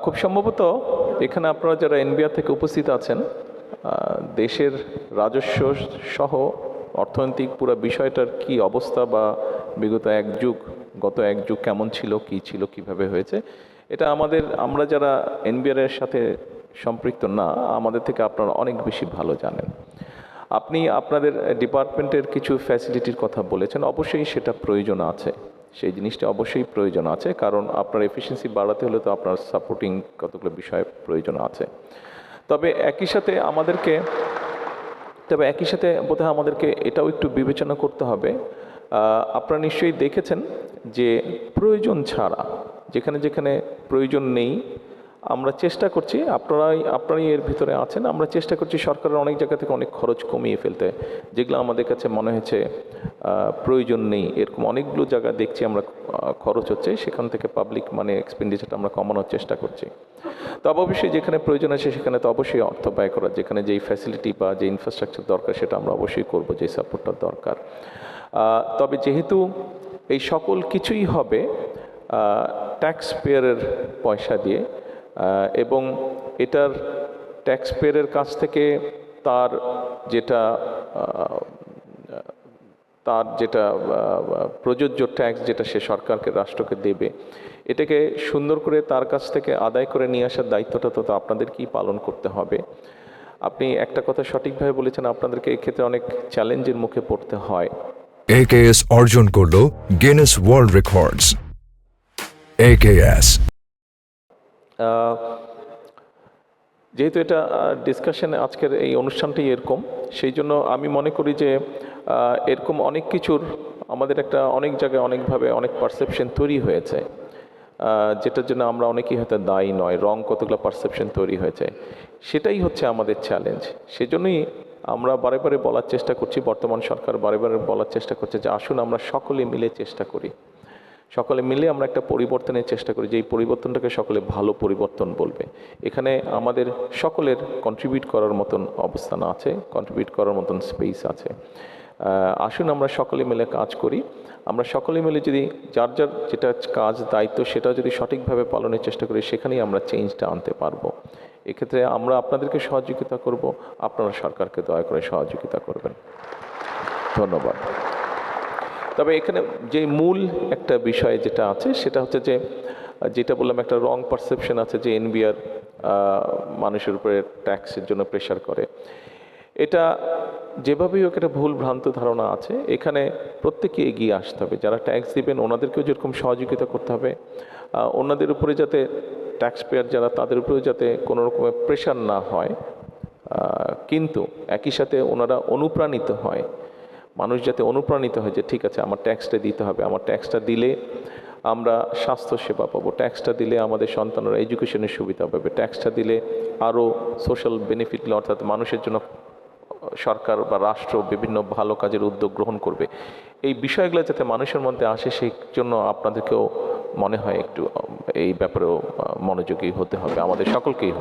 খুব সম্ভবত এখানে আপনারা যারা এনবিআর থেকে উপস্থিত আছেন, দেশের রাজস্ব সহ অর্থনৈতিক পুরো বিষয়টার কি অবস্থা বা গত এক যুগ কেমন ছিল, কি ছিল, কিভাবে হয়েছে, এটা আমরা যারা এনবিআর এর সাথে সম্পৃক্ত না, আমাদের থেকে আপনারা অনেক বেশি ভালো জানেন। আপনি আপনাদের ডিপার্টমেন্টের কিছু ফ্যাসিলিটির কথা বলেছেন, অবশ্যই সেটা প্রয়োজন আছে, সেই জিনিসটা অবশ্যই প্রয়োজন আছে, কারণ আপনার এফিসিয়েন্সি বাড়াতে হলে তো আপনার সাপোর্টিং কতগুলো বিষয় প্রয়োজন আছে। তবে একই সাথে বোধহয় আমাদেরকে এটাও একটু বিবেচনা করতে হবে। আপনারা নিশ্চয়ই দেখেছেন যে প্রয়োজন ছাড়া যেখানে যেখানে প্রয়োজন নেই, আমরা চেষ্টা করছি, আপনারাই এর ভিতরে আছেন, আমরা চেষ্টা করছি সরকারের অনেক জায়গা থেকে অনেক খরচ কমিয়ে ফেলতে, যেগুলো আমাদের কাছে মনে হয়েছে প্রয়োজন নেই। এরকম অনেকগুলো জায়গা দেখছি আমরা খরচ হচ্ছে, সেখান থেকে পাবলিক এক্সপেন্ডিচারটা আমরা কমানোর চেষ্টা করছি। তবে অবশ্যই যেখানে প্রয়োজন আছে সেখানে তো অবশ্যই অর্থ ব্যয় করা, যেখানে যেই ফ্যাসিলিটি বা যে ইনফ্রাস্ট্রাকচার দরকার সেটা আমরা অবশ্যই করব, যে সাপোর্টটা দরকার। তবে যেহেতু এই সকল কিছুই হবে ট্যাক্স পেয়ারের পয়সা দিয়ে, এবং এটার ট্যাক্স পেয়ারের কাছ থেকে তার যেটা প্রযোজ্য ট্যাক্স যেটা সে সরকারকে, রাষ্ট্রকে দেবে, এটাকে সুন্দর করে তার কাছ থেকে আদায় করে নিয়ে আসার দায়িত্বটা তো আপনাদেরকেই পালন করতে হবে। আপনি একটা কথা সঠিকভাবে বলেছেন, আপনাদেরকে এক্ষেত্রে অনেক চ্যালেঞ্জের মুখে পড়তে হয়। AKS অর্জন করলো গিনেস ওয়ার্ল্ড রেকর্ডস। AKS যেহেতু এটা ডিসকাশনে আজকের এই অনুষ্ঠানটাই এরকম, সেই জন্য আমি মনে করি যে এরকম অনেক কিছুর আমাদের অনেক জায়গায় অনেকভাবে অনেক পারসেপশন তৈরি হয়েছে, যেটার জন্য আমরা অনেকেই হয়তো দায়ী নয়, কতগুলো পারসেপশন তৈরি হয়েছে, সেটাই হচ্ছে আমাদের চ্যালেঞ্জ। সেজন্যই আমরা বারে বারে বলার চেষ্টা করছি, বর্তমান সরকার বারে বারে বলার চেষ্টা করছে যে আসুন আমরা সকলে মিলে চেষ্টা করি, সকলে মিলে আমরা একটা পরিবর্তনের চেষ্টা করি, যে এই পরিবর্তনটাকে সকলে ভালো পরিবর্তন বলবে। এখানে আমাদের সকলের কন্ট্রিবিউট করার মতন অবস্থান আছে, কন্ট্রিবিউট করার মতন স্পেস আছে। আসুন আমরা সকলে মিলে কাজ করি। আমরা সকলে মিলে যদি যার যেটা কাজ, দায়িত্ব, সেটা যদি সঠিকভাবে পালনের চেষ্টা করি, সেখানেই আমরা চেঞ্জটা আনতে পারবো। এক্ষেত্রে আমরা আপনাদেরকে সহযোগিতা করব, আপনারা সরকারকে দয়া করে সহযোগিতা করবেন। ধন্যবাদ। তবে এখানে যে মূল একটা বিষয় যেটা আছে সেটা হচ্ছে যেটা বললাম, একটা রং পারসেপশন আছে যে এনবিআর মানুষের উপরে ট্যাক্সের জন্য প্রেশার করে। এটা যেভাবেই হোক একটা ভুল ভ্রান্ত ধারণা আছে। এখানে প্রত্যেকে এগিয়ে আসতে হবে, যারা ট্যাক্স দিবেন ওনাদেরকেও যেরকম সহযোগিতা করতে হবে, ওনাদের উপরে যাতে ট্যাক্স পেয়ার যারা, তাদের উপরেও যাতে কোনো রকমের প্রেশার না হয়, কিন্তু একই সাথে ওনারা অনুপ্রাণিত হয়, মানুষ যাতে অনুপ্রাণিত হয় যে ঠিক আছে আমার ট্যাক্সটা দিতে হবে, আমার ট্যাক্সটা দিলে আমরা স্বাস্থ্যসেবা পাবো, ট্যাক্সটা দিলে আমাদের সন্তানরা এডুকেশনের সুবিধা পাবে, ট্যাক্সটা দিলে আরও সোশ্যাল বেনিফিট, অর্থাৎ মানুষের জন্য সরকার বা রাষ্ট্র বিভিন্ন ভালো কাজের উদ্যোগ গ্রহণ করবে। এই বিষয়গুলো যাতে মানুষের মধ্যে আসে, সেই জন্য আপনাদেরকেও মনে হয় একটু এই ব্যাপারেও মনোযোগী হতে হবে, আমাদের সকলকেই।